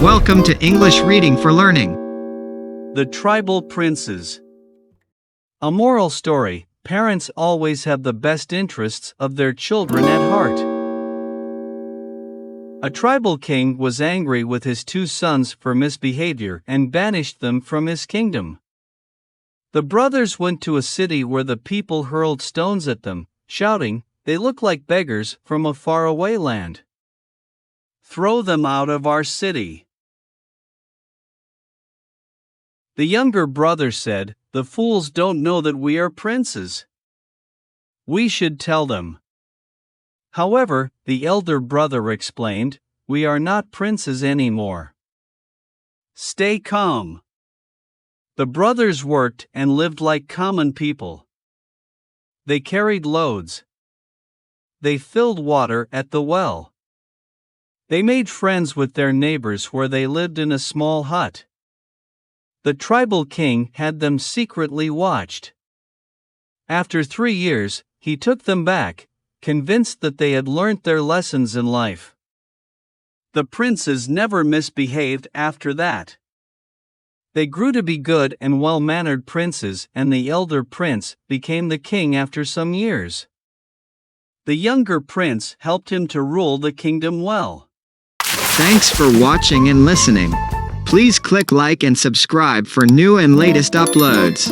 Welcome to English Reading for Learning. The Tribal Princes. A moral story: parents always have the best interests of their children at heart. A tribal king was angry with his two sons for misbehavior and banished them from his kingdom. The brothers went to a city where the people hurled stones at them, shouting, "They look like beggars from a faraway land. Throw them out of our city." The younger brother said, "The fools don't know that we are princes. We should tell them." However, the elder brother explained, "We are not princes anymore. Stay calm." The brothers worked and lived like common people. They carried loads. They filled water at the well. They made friends with their neighbors where they lived in a small hut. The tribal king had them secretly watched. After 3 years, he took them back, convinced that they had learnt their lessons in life. The princes never misbehaved after that. They grew to be good and well-mannered princes, and the elder prince became the king after some years. The younger prince helped him to rule the kingdom well. Thanks for watching and listening. Please click like and subscribe for new and latest uploads.